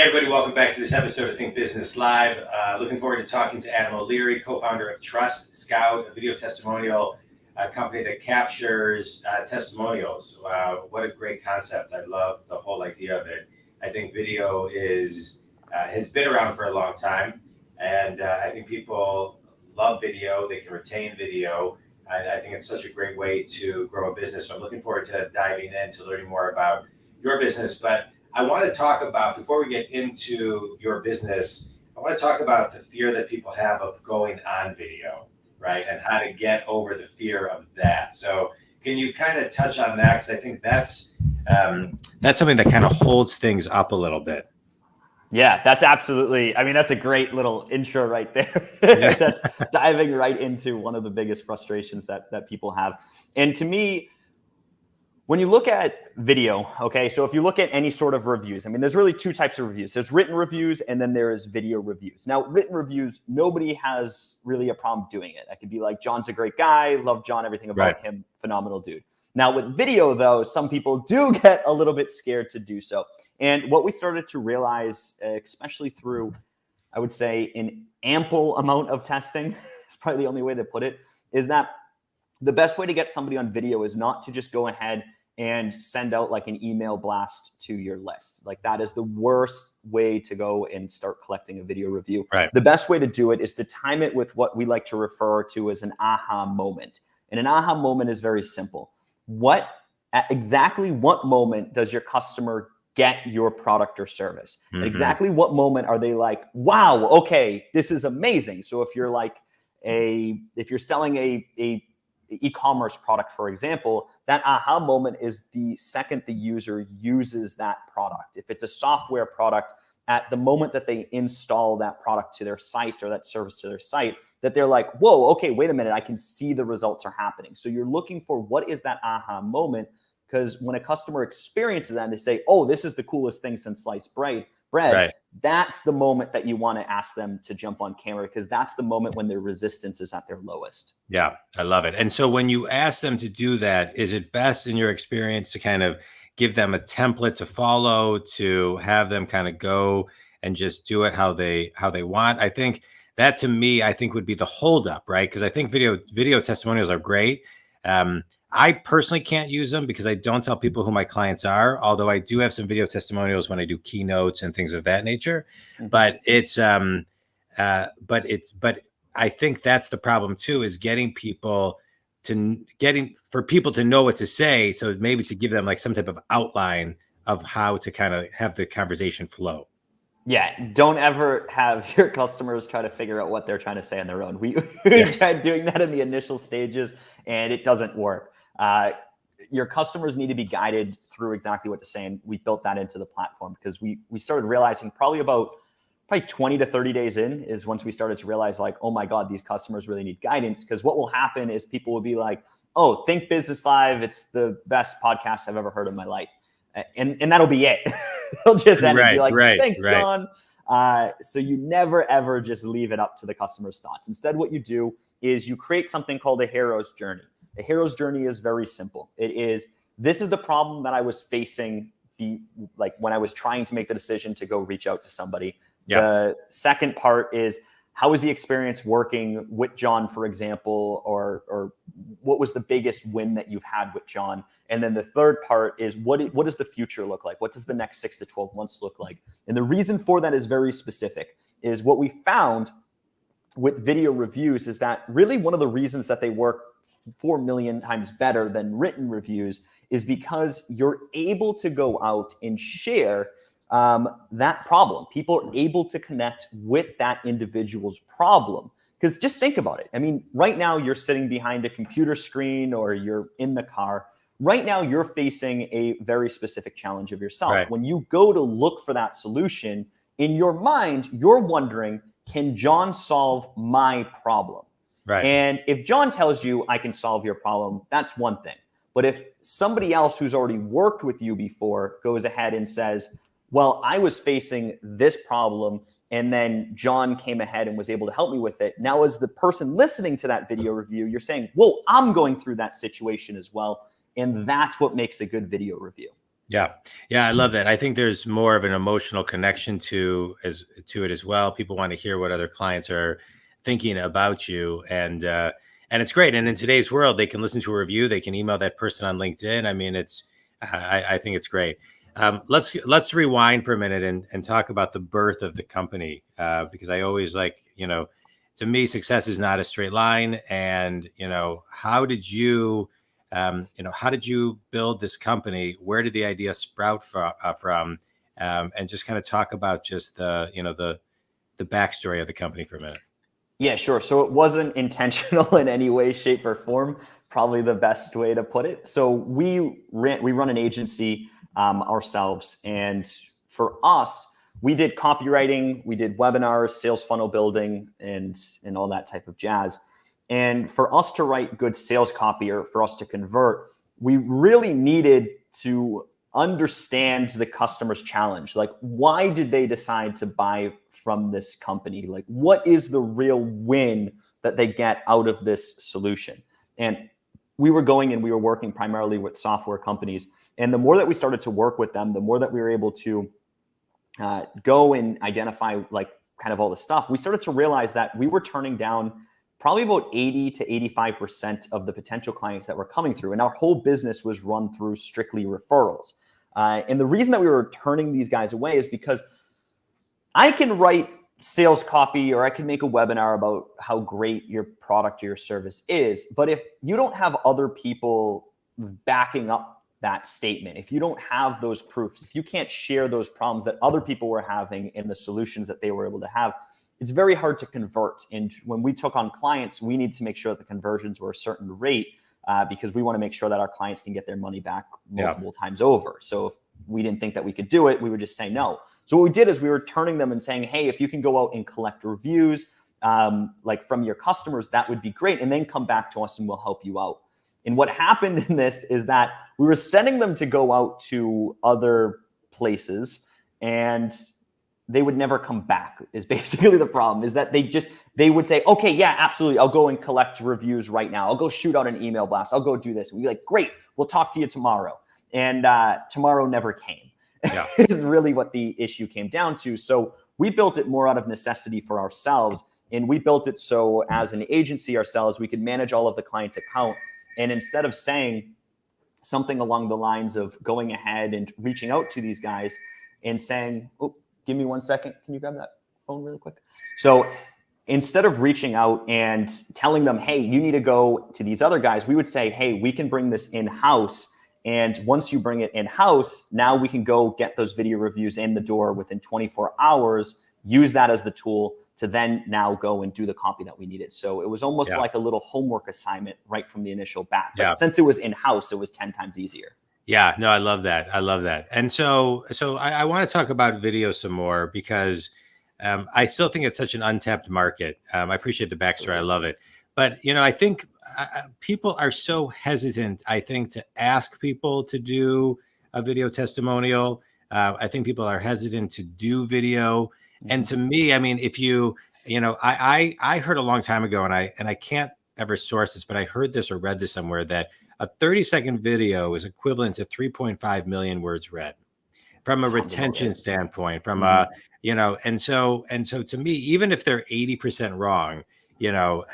everybody, welcome back to this episode of Think Business Live. Looking forward to talking to Adam O'Leary, co-founder of Trustscout, a video testimonial company that captures testimonials. What a great concept. I love the whole idea of it. I think video has been around for a long time, and I think people love video. They can retain video. I think it's such a great way to grow a business. So I'm looking forward to diving into learning more about your business. But I want to talk about, before we get into your business, I want to talk about the fear that people have of going on video, right? And how to get over the fear of that. So can you kind of touch on that? Because I think that's something that kind of holds things up a little bit. Yeah, that's absolutely, that's a great little intro right there. Yeah. That's diving right into one of the biggest frustrations that people have. And to me, when you look at video, okay, so if you look at any sort of reviews, there's really two types of reviews. There's written reviews and then there's video reviews. Now, written reviews, nobody has really a problem doing it. I could be like, John's a great guy, love John, everything about him, phenomenal dude. Now with video though, some people do get a little bit scared to do so. And what we started to realize, especially through, I would say, an ample amount of testing, is probably the only way to put it, is that the best way to get somebody on video is not to just go ahead and send out like an email blast to your list. Like that is the worst way to go and start collecting a video review. Right. The best way to do it is to time it with what we like to refer to as an aha moment. And an aha moment is very simple. At exactly what moment does your customer get your product or service? Mm-hmm. At exactly what moment are they like, wow, okay, this is amazing. So if you're like if you're selling a e-commerce product, for example, that aha moment is the second the user uses that product. If it's a software product, at the moment that they install that product to their site or that service to their site, that they're like, whoa, okay, wait a minute, I can see the results are happening. So you're looking for what is that aha moment, because when a customer experiences that and they say, oh, this is the coolest thing since sliced bread, right. That's the moment that you want to ask them to jump on camera, because that's the moment when their resistance is at their lowest. Yeah, I love it. And so when you ask them to do that, is it best in your experience to kind of give them a template to follow, to have them kind of go and just do it how they want? I think that, to me, would be the holdup, right? Because I think video testimonials are great. I personally can't use them because I don't tell people who my clients are, although I do have some video testimonials when I do keynotes and things of that nature. Mm-hmm. But I think that's the problem too, is getting people to know what to say. So maybe to give them like some type of outline of how to kind of have the conversation flow. Yeah, don't ever have your customers try to figure out what they're trying to say on their own. We tried doing that in the initial stages and it doesn't work. Your customers need to be guided through exactly what to say. And we built that into the platform because we started realizing probably 20 to 30 days in is once we started to realize like, oh my God, these customers really need guidance. Because what will happen is people will be like, oh, Think Business Live, it's the best podcast I've ever heard in my life. And that'll be it. They'll just end and be like, thanks, John. So you never, ever just leave it up to the customer's thoughts. Instead, what you do is you create something called a hero's journey. A hero's journey is very simple. This is the problem that I was facing when I was trying to make the decision to go reach out to somebody. Yeah. The second part is, how was the experience working with John, for example, or what was the biggest win that you've had with John? And then the third part is, what does the future look like? What does the next 6 to 12 months look like? And the reason for that is very specific, is what we found with video reviews is that really one of the reasons that they work 4 million times better than written reviews is because you're able to go out and share that problem. People are able to connect with that individual's problem. Because just think about it. Right now you're sitting behind a computer screen or you're in the car. Right now you're facing a very specific challenge of yourself. Right. When you go to look for that solution, in your mind, you're wondering, can John solve my problem? Right. And if John tells you I can solve your problem, that's one thing. But if somebody else who's already worked with you before goes ahead and says, well, I was facing this problem and then John came ahead and was able to help me with it. Now, as the person listening to that video review, you're saying, whoa, I'm going through that situation as well. And that's what makes a good video review. Yeah. Yeah, I love that. I think there's more of an emotional connection to it as well. People want to hear what other clients are thinking about you, and it's great. And in today's world, they can listen to a review, they can email that person on LinkedIn. I mean, I think it's great. Let's rewind for a minute and talk about the birth of the company, because I always like, to me, success is not a straight line. And how did you build this company? Where did the idea sprout from? And just kind of talk about just the backstory of the company for a minute. Yeah, sure. So it wasn't intentional in any way, shape, or form. Probably the best way to put it. So we run an agency ourselves, and for us, we did copywriting, we did webinars, sales funnel building, and all that type of jazz. And for us to write good sales copy, or for us to convert, we really needed to understand the customer's challenge. Like, why did they decide to buy from this company? Like, what is the real win that they get out of this solution? And we were going and we were working primarily with software companies. And the more that we started to work with them, the more that we were able to go and identify like kind of all the stuff, we started to realize that we were turning down probably about 80 to 85% of the potential clients that were coming through. And our whole business was run through strictly referrals. And the reason that we were turning these guys away is because I can write sales copy or I can make a webinar about how great your product or your service is. But if you don't have other people backing up that statement, if you don't have those proofs, if you can't share those problems that other people were having and the solutions that they were able to have, it's very hard to convert. And when we took on clients, we need to make sure that the conversions were a certain rate because we want to make sure that our clients can get their money back multiple times over. So if we didn't think that we could do it, we would just say no. So what we did is we were turning them and saying, hey, if you can go out and collect reviews like from your customers, that would be great. And then come back to us and we'll help you out. And what happened in this is that we were sending them to go out to other places and they would never come back is basically the problem, is that they would say, okay, yeah, absolutely. I'll go and collect reviews right now. I'll go shoot out an email blast. I'll go do this. And we'd be like, great, we'll talk to you tomorrow. And tomorrow never came. Yeah. Is really what the issue came down to. So we built it more out of necessity for ourselves. And we built it so as an agency ourselves, we could manage all of the client's account. And instead of saying something along the lines of going ahead and reaching out to these guys and saying, oh, give me 1 second. Can you grab that phone really quick? So instead of reaching out and telling them, hey, you need to go to these other guys, we would say, hey, we can bring this in-house. And once you bring it in-house, now we can go get those video reviews in the door within 24 hours, use that as the tool to then now go and do the copy that we needed. So it was almost like a little homework assignment right from the initial bat. But since it was in-house, it was 10 times easier. Yeah, no, I love that. I love that. And so I want to talk about video some more because I still think it's such an untapped market. I appreciate the backstory. I love it. But, I think people are so hesitant, I think, to ask people to do a video testimonial. I think people are hesitant to do video. And to me, I mean, if I heard a long time ago, and I can't ever source this, but I heard this or read this somewhere that a 30-second video is equivalent to 3.5 million words read from a retention standpoint, from and so to me, even if they're 80% wrong,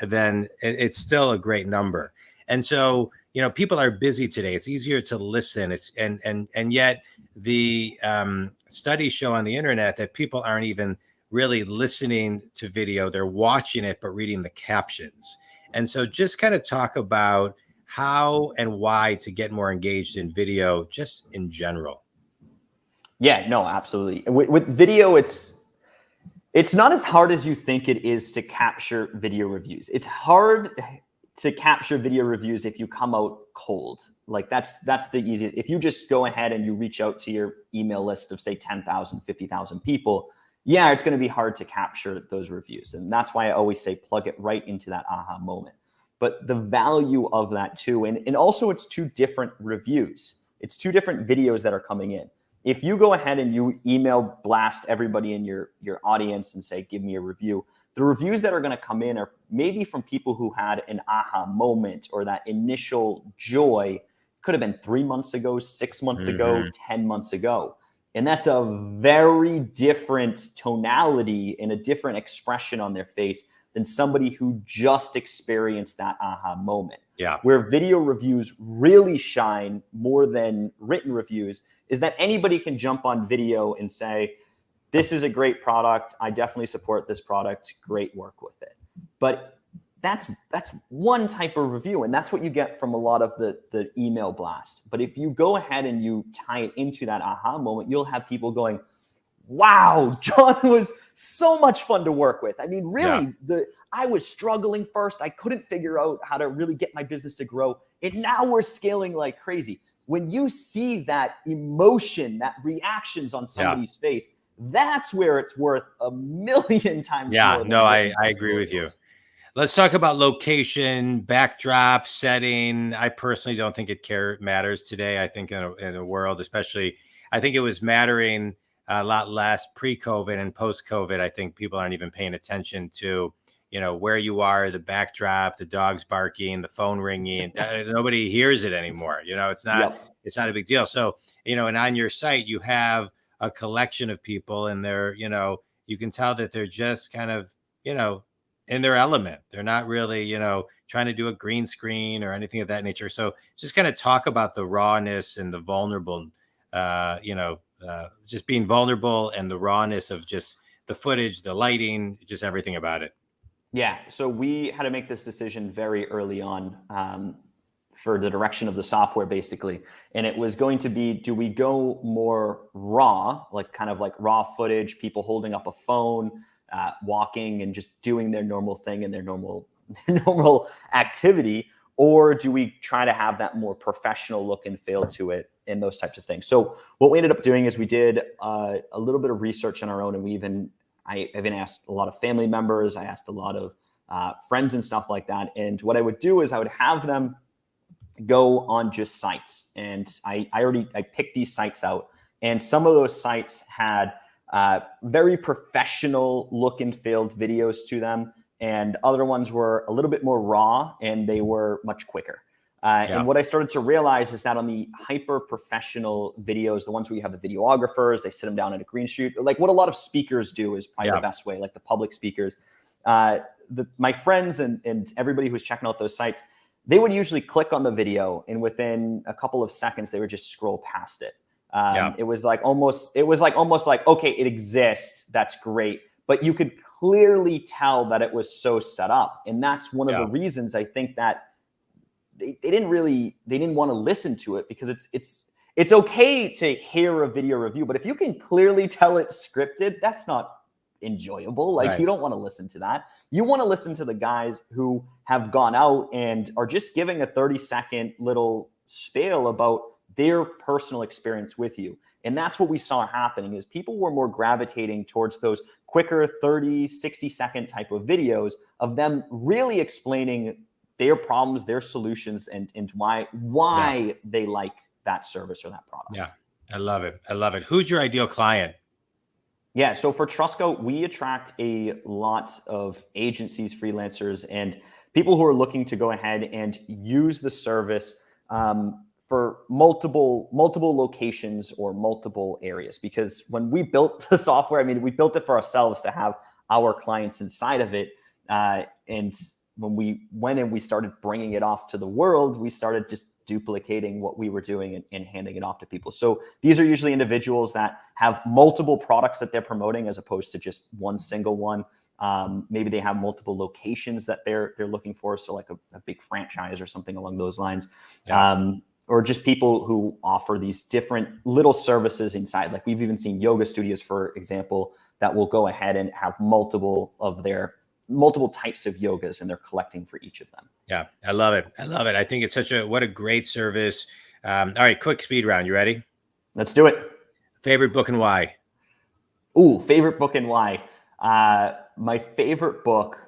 then it's still a great number. And so, people are busy today. It's easier to listen. And yet the studies show on the internet that people aren't even really listening to video. They're watching it, but reading the captions. And so just kind of talk about how and why to get more engaged in video, just in general. Yeah, no, absolutely. With video, it's not as hard as you think it is to capture video reviews. It's hard to capture video reviews if you come out cold. Like that's the easiest. If you just go ahead and you reach out to your email list of say 10,000, 50,000 people, yeah, it's going to be hard to capture those reviews. And that's why I always say plug it right into that aha moment. But the value of that too, and also it's two different reviews. It's two different videos that are coming in. If you go ahead and you email blast everybody in your audience and say, give me a review, the reviews that are going to come in are maybe from people who had an aha moment or that initial joy could have been 3 months ago, 6 months ago, 10 months ago. And that's a very different tonality and a different expression on their face than somebody who just experienced that aha moment. Yeah. Where video reviews really shine more than written reviews is that anybody can jump on video and say, this is a great product. I definitely support this product. Great work with it. But that's one type of review, and that's what you get from a lot of the email blast. But if you go ahead and you tie it into that aha moment, you'll have people going, wow, John was so much fun to work with. I mean, really, I was struggling first. I couldn't figure out how to really get my business to grow. And now we're scaling like crazy. When you see that emotion, that reactions on somebody's face, that's where it's worth a million times more. No, I agree with you. Let's talk about location, backdrop, setting. I personally don't think it matters today. I think in a world, especially, I think it was mattering a lot less pre-COVID and post-COVID. I think people aren't even paying attention to, where you are, the backdrop, the dogs barking, the phone ringing. Nobody hears it anymore. It's not a big deal. So, and on your site, you have a collection of people, and they're, you can tell that they're just kind of, in their element. They're not really, trying to do a green screen or anything of that nature. So just kind of talk about the rawness and the vulnerable, just being vulnerable and the rawness of just the footage, the lighting, just everything about it. Yeah. So we had to make this decision very early on for the direction of the software, basically. And it was going to be, do we go more raw, like kind of like raw footage, people holding up a phone, walking and just doing their normal thing and their normal activity? Or do we try to have that more professional look and feel to it and those types of things? So what we ended up doing is we did a little bit of research on our own, and I even asked a lot of family members. I asked a lot of friends and stuff like that. And what I would do is I would have them go on just sites. And I picked these sites out, and some of those sites had very professional look and feel videos to them. And other ones were a little bit more raw, and they were much quicker. And what I started to realize is that on the hyper professional videos, the ones where you have the videographers, they sit them down at a green shoot, like what a lot of speakers do is probably the best way, like the public speakers. My friends and everybody who's checking out those sites, they would usually click on the video, and within a couple of seconds, they would just scroll past it. It was almost like, okay, it exists. That's great. But you could clearly tell that it was so set up. And that's one of the reasons I think that they didn't want to listen to it, because it's okay to hear a video review, but if you can clearly tell it's scripted, that's not enjoyable. Like, you don't want to listen to that. You want to listen to the guys who have gone out and are just giving a 30-second little spiel about their personal experience with you. And that's what we saw happening, is people were more gravitating towards those quicker 30, 60-second type of videos of them really explaining their problems, their solutions, and why they like that service or that product. Yeah, I love it. I love it. Who's your ideal client? Yeah, so for Trustscout, we attract a lot of agencies, freelancers, and people who are looking to go ahead and use the service for multiple locations or multiple areas. Because when we built the software, I mean, we built it for ourselves to have our clients inside of it. And when we went and we started bringing it off to the world, we started just duplicating what we were doing and handing it off to people. So these are usually individuals that have multiple products that they're promoting, as opposed to just one single one. Maybe they have multiple locations that they're looking for. So like a big franchise or something along those lines. Or just people who offer these different little services inside. Like we've even seen yoga studios, for example, that will go ahead and have multiple types of yogas, and they're collecting for each of them. Yeah, I love it. I love it. I think it's what a great service. All right, quick speed round. You ready? Let's do it. Favorite book and why? Ooh, favorite book and why. My favorite book.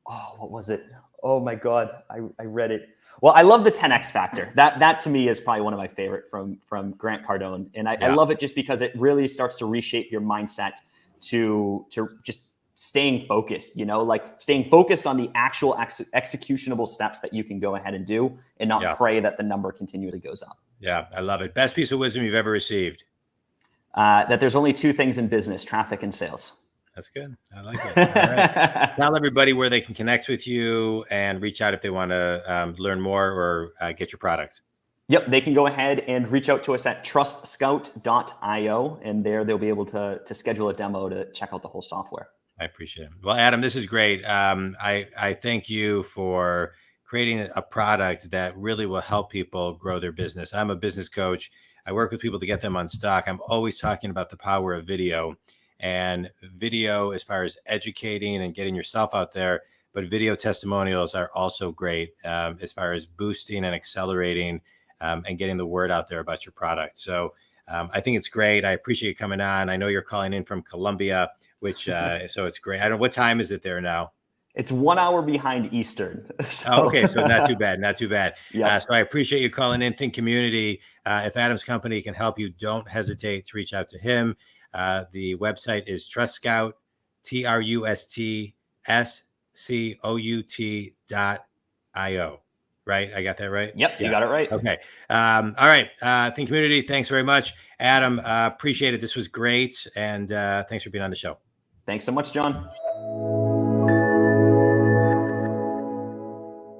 Oh, what was it? Oh my God, I read it. Well, I love the 10X Factor. That to me is probably one of my favorite from Grant Cardone, and I love it just because it really starts to reshape your mindset to just staying focused, like staying focused on the actual executionable steps that you can go ahead and do, and not pray that the number continually goes up. Yeah, I love it. Best piece of wisdom you've ever received? That there's only two things in business: traffic and sales. That's good. I like it. All right. Tell everybody where they can connect with you and reach out if they want to learn more or get your products. Yep, they can go ahead and reach out to us at trustscout.io, and there they'll be able to schedule a demo to check out the whole software. I appreciate it. Well, Adam, this is great. I thank you for creating a product that really will help people grow their business. I'm a business coach. I work with people to get them unstuck. I'm always talking about the power of video, and video as far as educating and getting yourself out there. But video testimonials are also great as far as boosting and accelerating and getting the word out there about your product. So I think it's great. I appreciate you coming on. I know you're calling in from Colombia, which so it's great. I don't know, what time is it there now? It's 1 hour behind Eastern. So. Oh, okay, so not too bad, not too bad. Yeah. So I appreciate you calling in. Think Community. If Adam's company can help you, don't hesitate to reach out to him. The website is Trustscout, TRUSTSCOUT.io. Right? I got that right? Yep, you got it right. Okay. All right. Think Community, thanks very much. Adam, appreciate it. This was great. And thanks for being on the show. Thanks so much, John.